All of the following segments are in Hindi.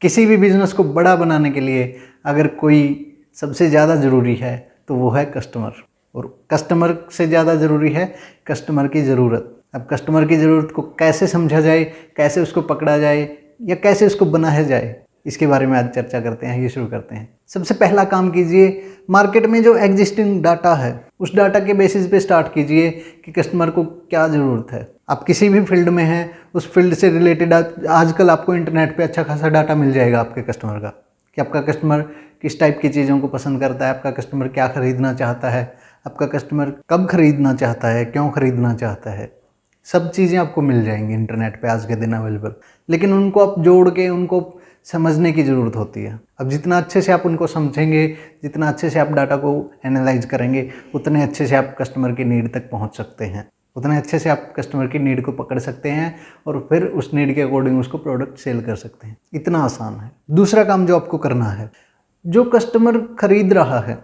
किसी भी बिजनेस को बड़ा बनाने के लिए अगर कोई सबसे ज़्यादा ज़रूरी है तो वो है कस्टमर, और कस्टमर से ज़्यादा ज़रूरी है कस्टमर की ज़रूरत। अब कस्टमर की ज़रूरत को कैसे समझा जाए, कैसे उसको पकड़ा जाए या कैसे उसको बनाया जाए, इसके बारे में आज चर्चा करते हैं। ये शुरू करते हैं। सबसे पहला काम कीजिए, मार्केट में जो एग्जिस्टिंग डाटा है उस डाटा के बेसिस पे स्टार्ट कीजिए कि कस्टमर को क्या ज़रूरत है। आप किसी भी फील्ड में हैं, उस फील्ड से रिलेटेड आजकल आपको इंटरनेट पे अच्छा खासा डाटा मिल जाएगा आपके कस्टमर का, कि आपका कस्टमर किस टाइप की चीज़ों को पसंद करता है, आपका कस्टमर क्या खरीदना चाहता है, आपका कस्टमर कब खरीदना चाहता है, क्यों खरीदना चाहता है। सब चीज़ें आपको मिल जाएंगी इंटरनेट पे आज के दिन अवेलेबल, लेकिन उनको आप जोड़ के उनको समझने की ज़रूरत होती है। अब जितना अच्छे से आप उनको समझेंगे, जितना अच्छे से आप डाटा को एनालाइज करेंगे, उतने अच्छे से आप कस्टमर की नीड तक पहुंच सकते हैं, उतने अच्छे से आप कस्टमर की नीड को पकड़ सकते हैं और फिर उस नीड के अकॉर्डिंग उसको प्रोडक्ट सेल कर सकते हैं। इतना आसान है। दूसरा काम जो आपको करना है, जो कस्टमर खरीद रहा है,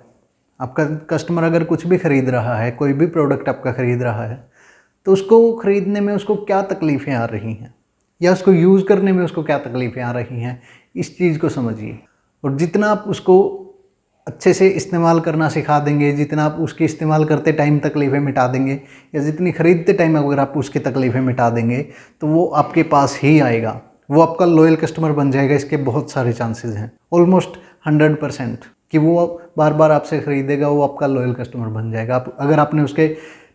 आपका कस्टमर अगर कुछ भी खरीद रहा है, कोई भी प्रोडक्ट आपका खरीद रहा है, तो उसको खरीदने में उसको क्या तकलीफ़ें आ रही हैं या उसको यूज़ करने में उसको क्या तकलीफ़ें आ रही हैं, इस चीज़ को समझिए। और जितना आप उसको अच्छे से इस्तेमाल करना सिखा देंगे, जितना आप उसकी इस्तेमाल करते टाइम तकलीफ़ें मिटा देंगे, या जितनी ख़रीदते टाइम अगर आप उसकी तकलीफ़ें मिटा देंगे, तो वो आपके पास ही आएगा, वो आपका लॉयल कस्टमर बन जाएगा। इसके बहुत सारे चांसेस हैं, ऑलमोस्ट 100% कि वो बार बार आपसे ख़रीदेगा, वो आपका लॉयल कस्टमर बन जाएगा। आप अगर आपने उसके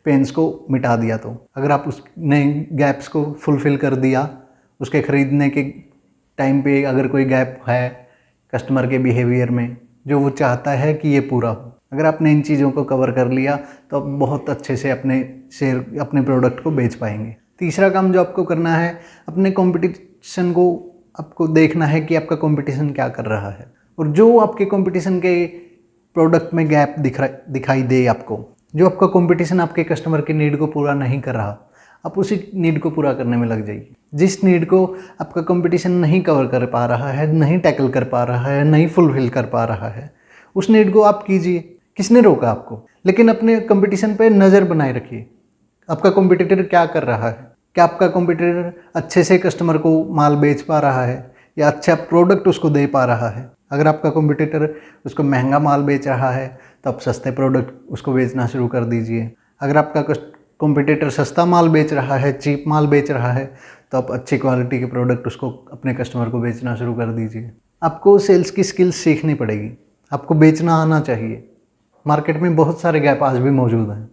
पेन्स को मिटा दिया, तो अगर आप उसने गैप्स को फुलफ़िल कर दिया, उसके ख़रीदने के टाइम पे अगर कोई गैप है कस्टमर के बिहेवियर में जो वो चाहता है कि ये पूरा हो, अगर आपने इन चीज़ों को कवर कर लिया तो आप बहुत अच्छे से अपने प्रोडक्ट को बेच पाएंगे। तीसरा काम जो आपको करना है, अपने कंपटीशन को आपको देखना है कि आपका कंपटीशन क्या कर रहा है, और जो आपके कंपटीशन के प्रोडक्ट में गैप दिखाई दे आपको, जो आपका कंपटीशन आपके कस्टमर की नीड को पूरा नहीं कर रहा, आप उसी नीड को पूरा करने में लग जाइए। जिस नीड को आपका कंपटीशन नहीं कवर कर पा रहा है, नहीं टैकल कर पा रहा है, नहीं फुलफिल कर पा रहा है, उस नीड को आप कीजिए। किसने रोका आपको? लेकिन अपने कंपटीशन पे नज़र बनाए रखिए। आपका कंपटीटर क्या कर रहा है? क्या आपका कंपटीटर अच्छे से कस्टमर को माल बेच पा रहा है या अच्छा प्रोडक्ट उसको दे पा रहा है? अगर आपका कंपटीटर उसको महंगा माल बेच रहा है तो आप सस्ते प्रोडक्ट उसको बेचना शुरू कर दीजिए। अगर आपका कंपटीटर सस्ता माल बेच रहा है, चीप माल बेच रहा है, तो आप अच्छी क्वालिटी के प्रोडक्ट उसको अपने कस्टमर को बेचना शुरू कर दीजिए। आपको सेल्स की स्किल्स सीखनी पड़ेगी, आपको बेचना आना चाहिए। मार्केट में बहुत सारे गैप आज भी मौजूद हैं।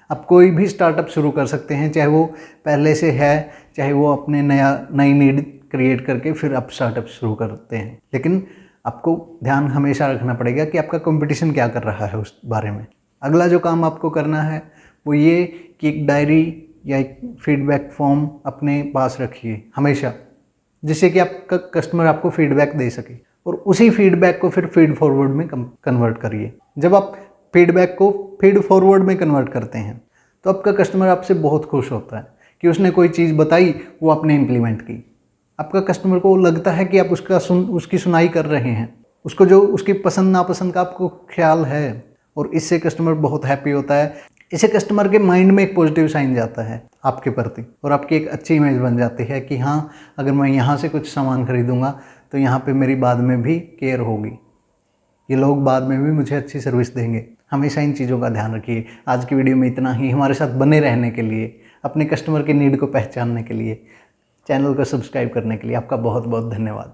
आप कोई भी स्टार्टअप शुरू कर सकते हैं, चाहे वो पहले से है, चाहे वो अपने नई नीड क्रिएट करके फिर आप स्टार्टअप शुरू करते हैं, लेकिन आपको ध्यान हमेशा रखना पड़ेगा कि आपका कंपटीशन क्या कर रहा है उस बारे में। अगला जो काम आपको करना है वो ये कि एक डायरी या एक फीडबैक फॉर्म अपने पास रखिए हमेशा, जिससे कि आपका कस्टमर आपको फीडबैक दे सके, और उसी फीडबैक को फिर फीड फॉरवर्ड में कन्वर्ट करिए। जब आप फीडबैक को फीड फॉरवर्ड में कन्वर्ट करते हैं तो आपका कस्टमर आपसे बहुत खुश होता है कि उसने कोई चीज़ बताई, वो आपने इम्प्लीमेंट की। आपका कस्टमर को लगता है कि आप उसकी सुनाई कर रहे हैं, उसको जो उसकी पसंद नापसंद का आपको ख्याल है, और इससे कस्टमर बहुत हैप्पी होता है। इससे कस्टमर के माइंड में एक पॉजिटिव साइन जाता है आपके प्रति, और आपकी एक अच्छी इमेज बन जाती है कि हाँ, अगर मैं यहाँ से कुछ सामान खरीदूँगा तो यहाँ पे मेरी बाद में भी केयर होगी, ये लोग बाद में भी मुझे अच्छी सर्विस देंगे। हमेशा इन चीज़ों का ध्यान रखिए। आज की वीडियो में इतना ही। हमारे साथ बने रहने के लिए, अपने कस्टमर की नीड को पहचानने के लिए, चैनल को सब्सक्राइब करने के लिए आपका बहुत बहुत धन्यवाद।